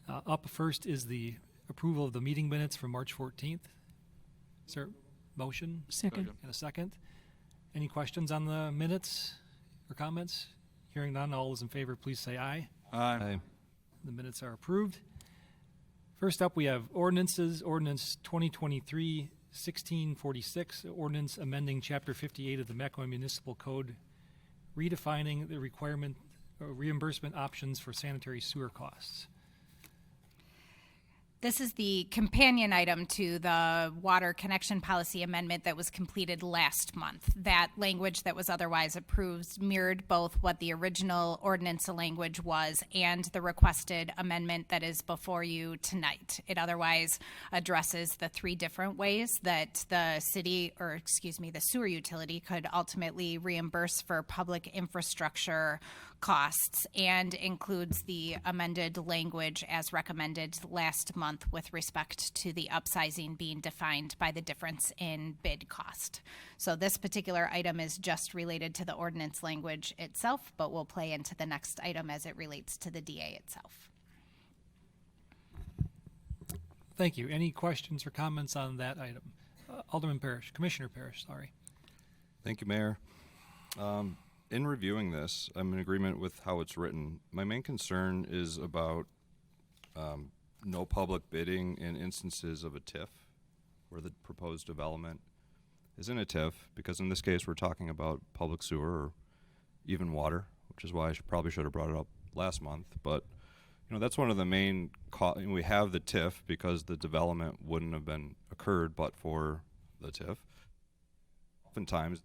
Up first is the approval of the meeting minutes from March 14th. Is there a motion? Second. And a second. Any questions on the minutes or comments? Hearing none, all those in favor, please say aye. Aye. The minutes are approved. First up, we have ordinances. Ordinance 2023-1646, ordinance amending Chapter 58 of the Mequon Municipal Code, redefining the reimbursement options for sanitary sewer costs. This is the companion item to the water connection policy amendment that was completed last month. That language that was otherwise approved mirrored both what the original ordinance language was and the requested amendment that is before you tonight. It otherwise addresses the three different ways that the the sewer utility could ultimately reimburse for public infrastructure costs, and includes the amended language as recommended last month with respect to the upsizing being defined by the difference in bid cost. So this particular item is just related to the ordinance language itself, but will play into the next item as it relates to the DA itself. Thank you. Any questions or comments on that item? Commissioner Parrish, sorry. Thank you, Mayor. In reviewing this, I'm in agreement with how it's written. My main concern is about no public bidding in instances of a TIF, where the proposed development is in a TIF, because in this case we're talking about public sewer or even water, which is why I probably should have brought it up last month. But that's one of the main we have the TIF because the development wouldn't have been occurred but for the TIF. Oftentimes,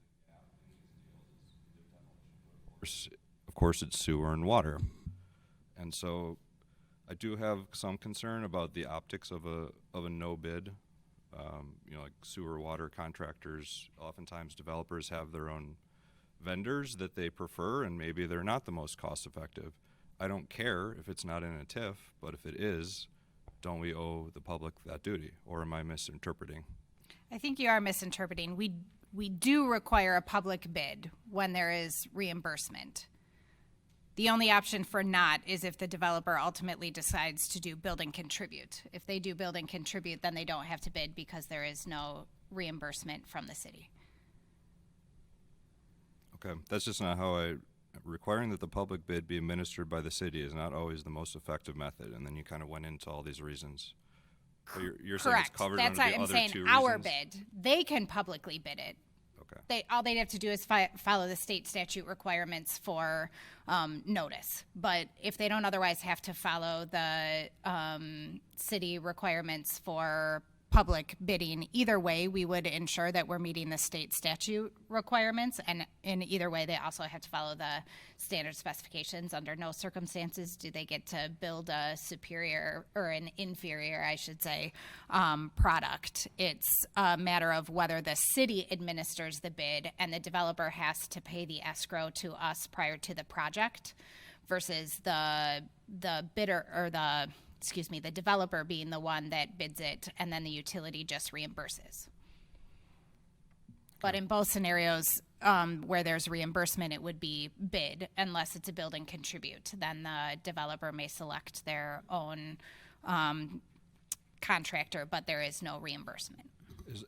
of course, it's sewer and water, and so I do have some concern about the optics of a no bid. Like sewer water contractors, oftentimes developers have their own vendors that they prefer, and maybe they're not the most cost effective. I don't care if it's not in a TIF, but if it is, don't we owe the public that duty, or am I misinterpreting? I think you are misinterpreting. We do require a public bid when there is reimbursement. The only option for not is if the developer ultimately decides to do build and contribute. If they do build and contribute, then they don't have to bid because there is no reimbursement from the city. Okay, that's just not how requiring that the public bid be administered by the city is not always the most effective method, and then you kind of went into all these reasons. So you're saying it's covered under the other two reasons? That's why I'm saying our bid. They can publicly bid it. Okay. All they'd have to do is follow the state statute requirements for notice. But if they don't otherwise have to follow the city requirements for public bidding, either way, we would ensure that we're meeting the state statute requirements. And in either way, they also have to follow the standard specifications. Under no circumstances do they get to build a superior or an inferior, I should say, product. It's a matter of whether the city administers the bid and the developer has to pay the escrow to us prior to the project versus the bidder or the developer being the one that bids it, and then the utility just reimburses. But in both scenarios where there's reimbursement, it would be bid, unless it's a build and contribute. Then the developer may select their own contractor, but there is no reimbursement.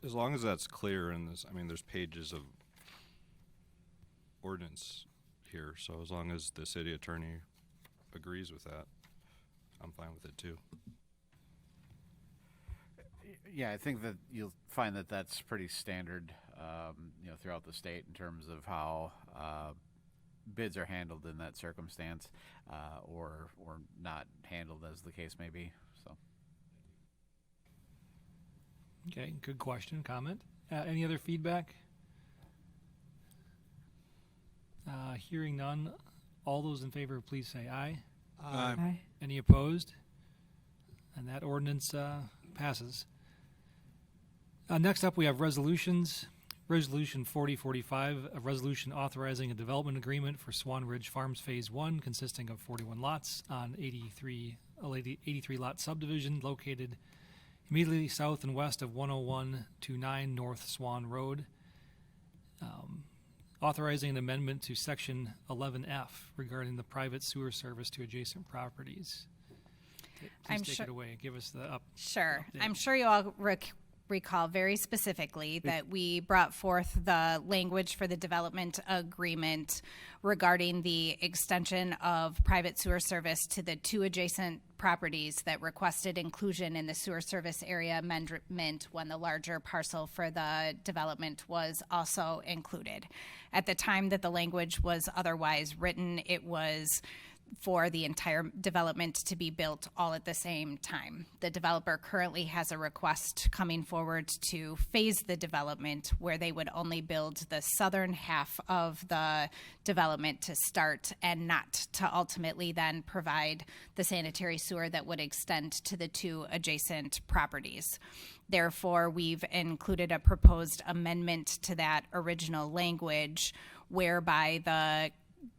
As long as that's clear in this, there's pages of ordinance here, so as long as the city attorney agrees with that, I'm fine with it too. Yeah, I think that you'll find that that's pretty standard, throughout the state in terms of how bids are handled in that circumstance, or not handled, as the case may be. So. Okay, good question, comment. Any other feedback? Hearing none, all those in favor, please say aye. Aye. Any opposed? And that ordinance passes. Next up, we have resolutions. Resolution 4045, a resolution authorizing a development agreement for Swan Ridge Farms Phase 1, consisting of 41 lots on 83 lot subdivision located immediately south and west of 10129 North Swan Road. Authorizing an amendment to Section 11F regarding the private sewer service to adjacent properties. I'm Please take sure- it away. Give us the up. Sure. update. I'm sure you all recall very specifically that we brought forth the language for the development agreement regarding the extension of private sewer service to the 2 adjacent properties that requested inclusion in the sewer service area amendment when the larger parcel for the development was also included. At the time that the language was otherwise written, it was for the entire development to be built all at the same time. The developer currently has a request coming forward to phase the development where they would only build the southern half of the development to start and not to ultimately then provide the sanitary sewer that would extend to the 2 adjacent properties. Therefore, we've included a proposed amendment to that original language whereby the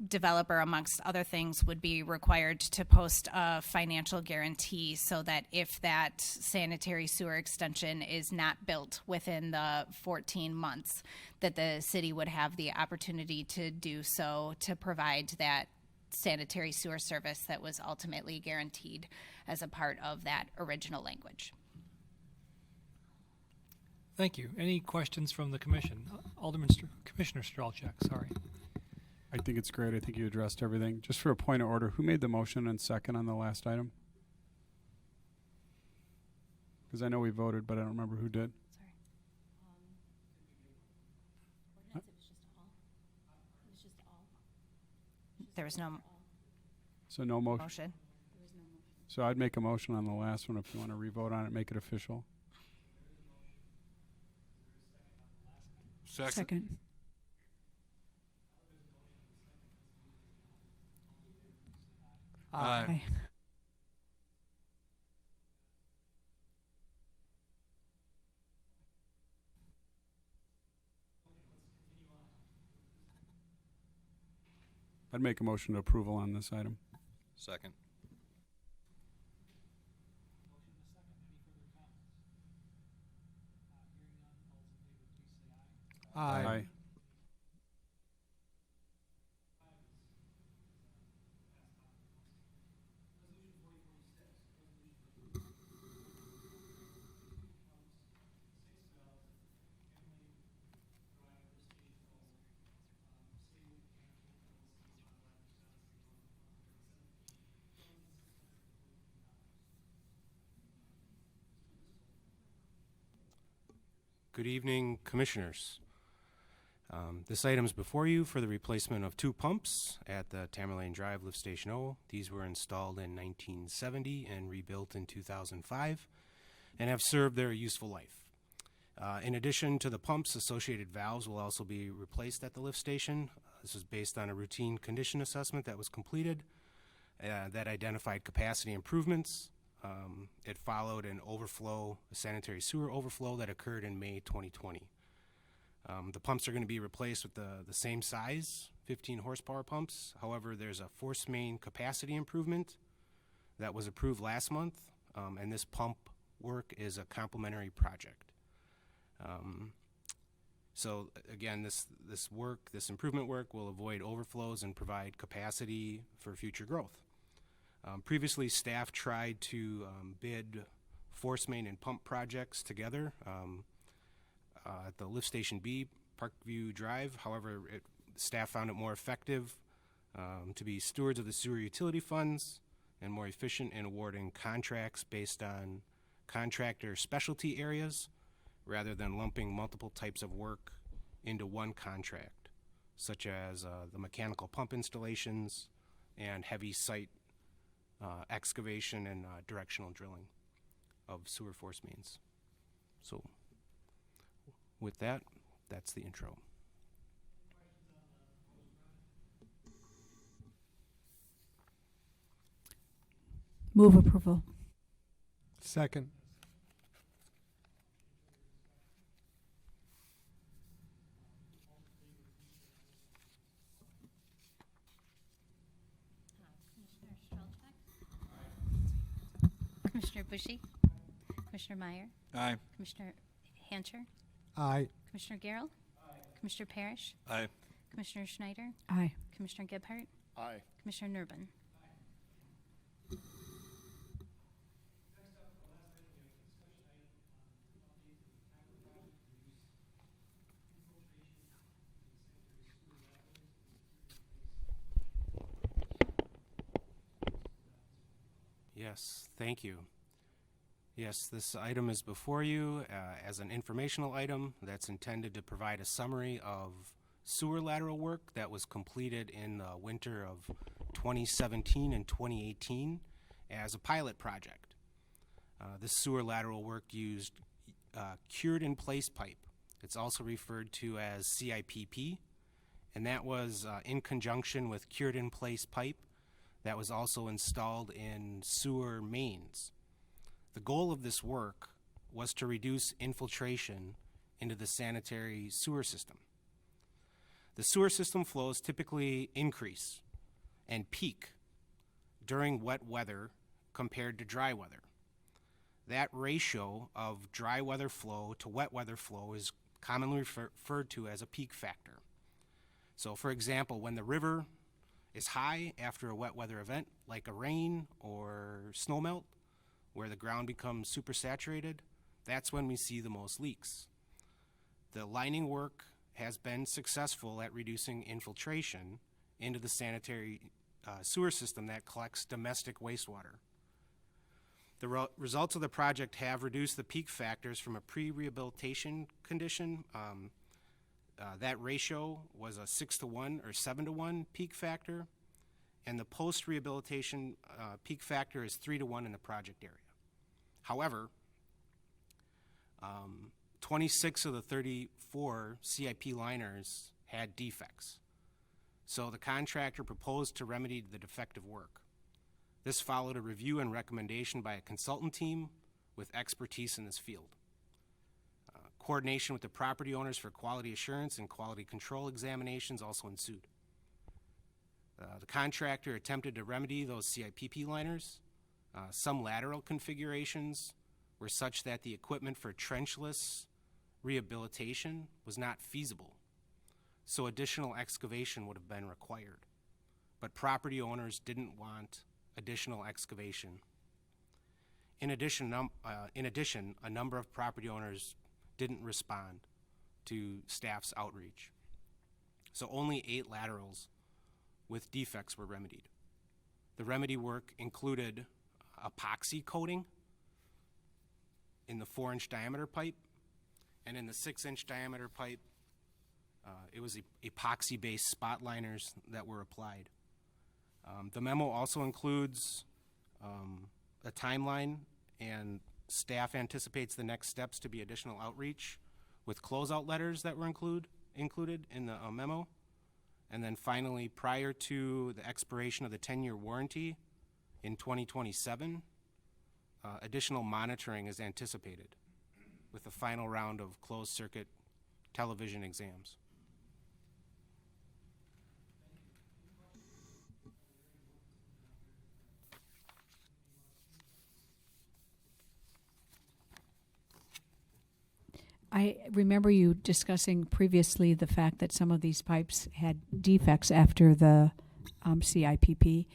developer, amongst other things, would be required to post a financial guarantee so that if that sanitary sewer extension is not built within the 14 months, that the city would have the opportunity to do so to provide that sanitary sewer service that was ultimately guaranteed as a part of that original language. Thank you. Any questions from the commission? Commissioner Strelchak, sorry. I think it's great. I think you addressed everything. Just for a point of order, who made the motion and second on the last item? Because I know we voted, but I don't remember who did. There was no So no motion. motion. So I'd make a motion on the last one if you want to re-vote on it, make it official. Second. Aye. I'd make a motion to approval on this item. Second. Aye. Good evening, Commissioners. This item is before you for the replacement of 2 pumps at the Tamerlane Drive Lift Station O. These were installed in 1970 and rebuilt in 2005 and have served their useful life. In addition to the pumps, associated valves will also be replaced at the lift station. This was based on a routine condition assessment that was completed that identified capacity improvements. It followed a sanitary sewer overflow that occurred in May 2020. The pumps are going to be replaced with the same size, 15 horsepower pumps. However, there's a force main capacity improvement that was approved last month, and this pump work is a complementary project. So again, this improvement work will avoid overflows and provide capacity for future growth. Previously, staff tried to bid force main and pump projects together at the Lift Station B, Parkview Drive. However, staff found it more effective to be stewards of the sewer utility funds and more efficient in awarding contracts based on contractor specialty areas rather than lumping multiple types of work into one contract, such as the mechanical pump installations and heavy site excavation and directional drilling of sewer force mains. So with that, that's the intro. Move approval. Second. Commissioner Bushy? Commissioner Meyer? Aye. Commissioner Hancher? Aye. Commissioner Garrell? Commissioner Parrish? Aye. Commissioner Schneider? Aye. Commissioner Gebhardt? Aye. Commissioner Nerben? Yes, thank you. Yes, this item is before you as an informational item that's intended to provide a summary of sewer lateral work that was completed in the winter of 2017 and 2018 as a pilot project. This sewer lateral work used cured in place pipe. It's also referred to as CIPP, and that was in conjunction with cured in place pipe that was also installed in sewer mains. The goal of this work was to reduce infiltration into the sanitary sewer system. The sewer system flows typically increase and peak during wet weather compared to dry weather. That ratio of dry weather flow to wet weather flow is commonly referred to as a peak factor. So for example, when the river is high after a wet weather event like a rain or snowmelt, where the ground becomes supersaturated, that's when we see the most leaks. The lining work has been successful at reducing infiltration into the sanitary sewer system that collects domestic wastewater. The results of the project have reduced the peak factors from a pre-rehabilitation condition. That ratio was a 6-to-1 or 7-to-1 peak factor, and the post-rehabilitation peak factor is 3-to-1 in the project area. However, 26 of the 34 CIP liners had defects. So the contractor proposed to remedy the defective work. This followed a review and recommendation by a consultant team with expertise in this field. Coordination with the property owners for quality assurance and quality control examinations also ensued. The contractor attempted to remedy those CIPP liners. Some lateral configurations were such that the equipment for trenchless rehabilitation was not feasible, so additional excavation would have been required. But property owners didn't want additional excavation. In addition, a number of property owners didn't respond to staff's outreach. So only 8 laterals with defects were remedied. The remedy work included epoxy coating in the 4-inch diameter pipe, and in the 6-inch diameter pipe, it was epoxy-based spot liners that were applied. The memo also includes a timeline, and staff anticipates the next steps to be additional outreach with closeout letters that were included in the memo. And then finally, prior to the expiration of the 10-year warranty in 2027, additional monitoring is anticipated with the final round of closed-circuit television exams. I remember you discussing previously the fact that some of these pipes had defects after the CIPP.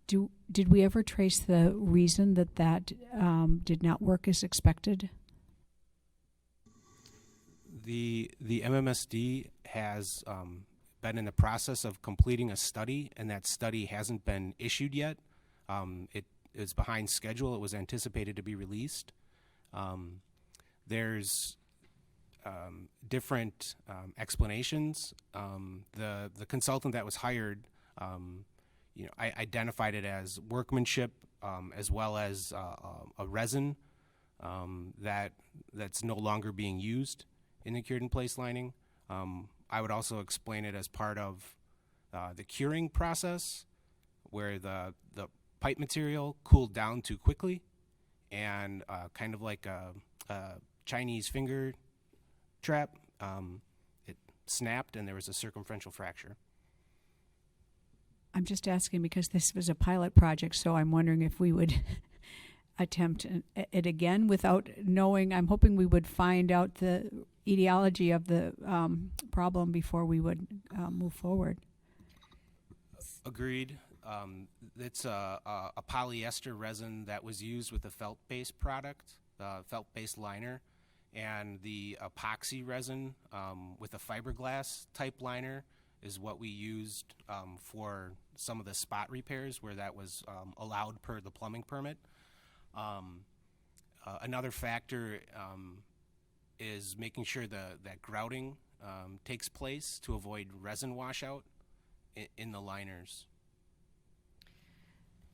Did we ever trace the reason that did not work as expected? The MMSD has been in the process of completing a study, and that study hasn't been issued yet. It is behind schedule. It was anticipated to be released. There's different explanations. The consultant that was hired, I identified it as workmanship as well as a resin that's no longer being used in the cured in place lining. I would also explain it as part of the curing process, where the pipe material cooled down too quickly, and kind of like a Chinese finger trap, it snapped and there was a circumferential fracture. I'm just asking because this was a pilot project, so I'm wondering if we would attempt it again without knowing. I'm hoping we would find out the etiology of the problem before we would move forward. Agreed. It's a polyester resin that was used with the felt-based product, felt-based liner, and the epoxy resin with a fiberglass type liner is what we used for some of the spot repairs where that was allowed per the plumbing permit. Another factor is making sure that grouting takes place to avoid resin washout in the liners.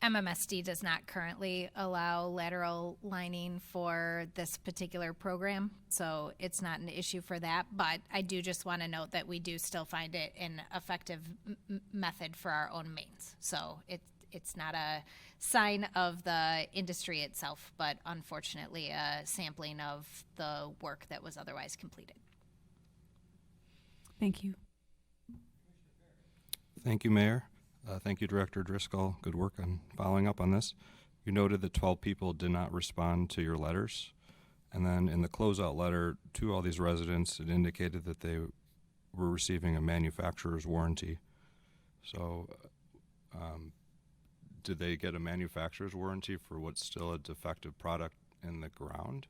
MMSD does not currently allow lateral lining for this particular program, so it's not an issue for that. But I do just want to note that we do still find it an effective method for our own mains. So it's not a sign of the industry itself, but unfortunately a sampling of the work that was otherwise completed. Thank you. Thank you, Mayor. Thank you, Director Driscoll. Good work on following up on this. You noted that 12 people did not respond to your letters. And then in the closeout letter to all these residents, it indicated that they were receiving a manufacturer's warranty. So did they get a manufacturer's warranty for what's still a defective product in the ground?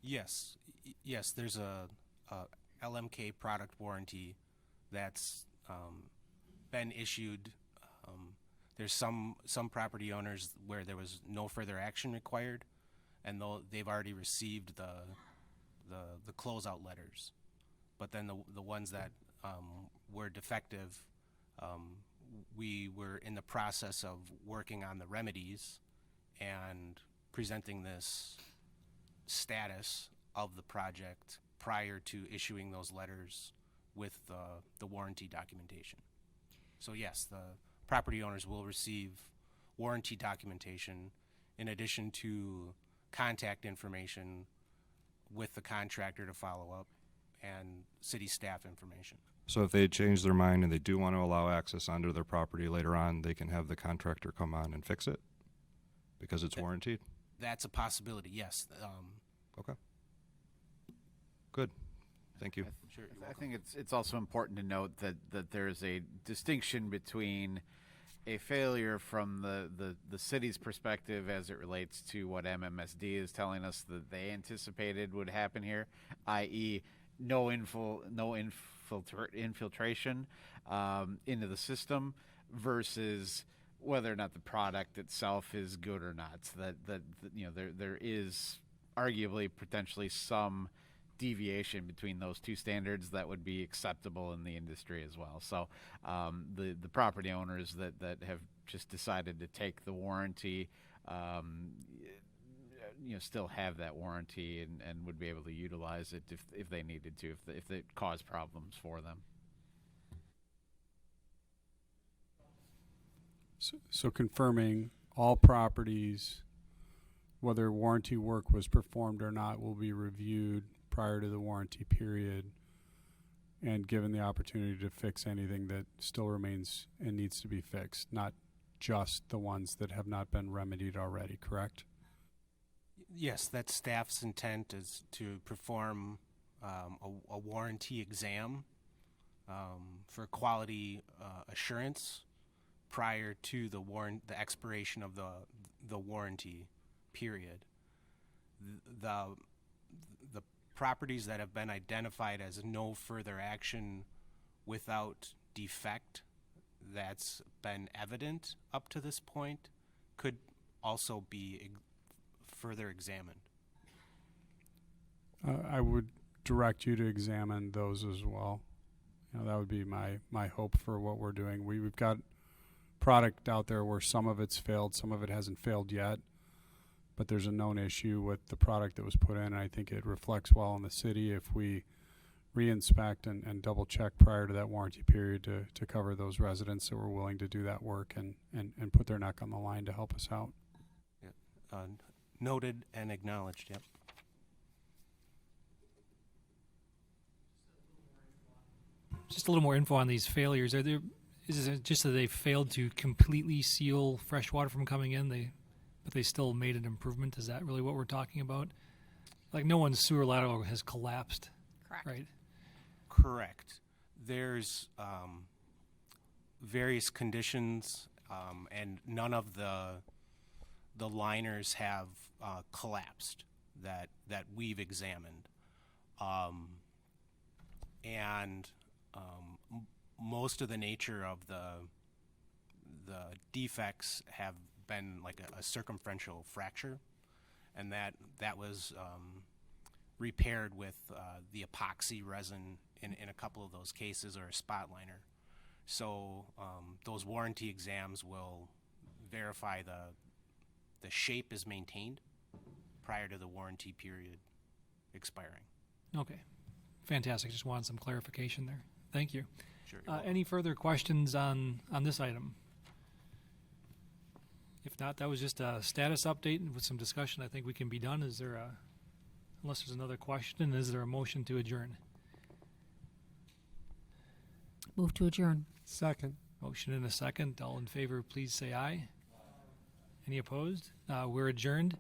Yes, yes. There's a LMK product warranty that's been issued. There's some property owners where there was no further action required, and they've already received the closeout letters. But then the ones that were defective, we were in the process of working on the remedies and presenting this status of the project prior to issuing those letters with the warranty documentation. So yes, the property owners will receive warranty documentation in addition to contact information with the contractor to follow up and city staff information. So if they change their mind and they do want to allow access onto their property later on, they can have the contractor come on and fix it because it's warranted? That's a possibility, yes. Okay. Good. Thank you. Sure. I think it's also important to note that there's a distinction between a failure from the city's perspective as it relates to what MMSD is telling us that they anticipated would happen here, i.e. no infiltration into the system, versus whether or not the product itself is good or not. So that you know there is arguably potentially some deviation between those two standards that would be acceptable in the industry as well. So the property owners that have just decided to take the warranty, still have that warranty and would be able to utilize it if they needed to, if it caused problems for them. So confirming all properties, whether warranty work was performed or not, will be reviewed prior to the warranty period and given the opportunity to fix anything that still remains and needs to be fixed, not just the ones that have not been remedied already, correct? Yes, that staff's intent is to perform a warranty exam for quality assurance prior to the expiration of the warranty period. The properties that have been identified as no further action without defect that's been evident up to this point could also be further examined. I would direct you to examine those as well. That would be my hope for what we're doing. We've got product out there where some of it's failed, some of it hasn't failed yet, but there's a known issue with the product that was put in, and I think it reflects well in the city if we re-inspect and double check prior to that warranty period to cover those residents that were willing to do that work and put their neck on the line to help us out. Yeah. Noted and acknowledged, yep. Just a little more info on these failures. Is it just that they failed to completely seal fresh water from coming in? But they still made an improvement? Is that really what we're talking about? Like no one's sewer lateral has collapsed, Correct. right? Correct. There's various conditions, and none of the liners have collapsed that we've examined. And Most of the nature of the defects have been like a circumferential fracture, and that was repaired with the epoxy resin in a couple of those cases, or a spot liner. So those warranty exams will verify the shape is maintained prior to the warranty period expiring. Okay, fantastic. Just wanted some clarification there. Thank you. Sure. You're welcome. Any further questions on this item? If not, that was just a status update with some discussion. I think we can be done. Is there unless there's another question, is there a motion to adjourn? Move to adjourn. Second. Motion and a second. All in favor, please say aye. Any opposed? We're adjourned.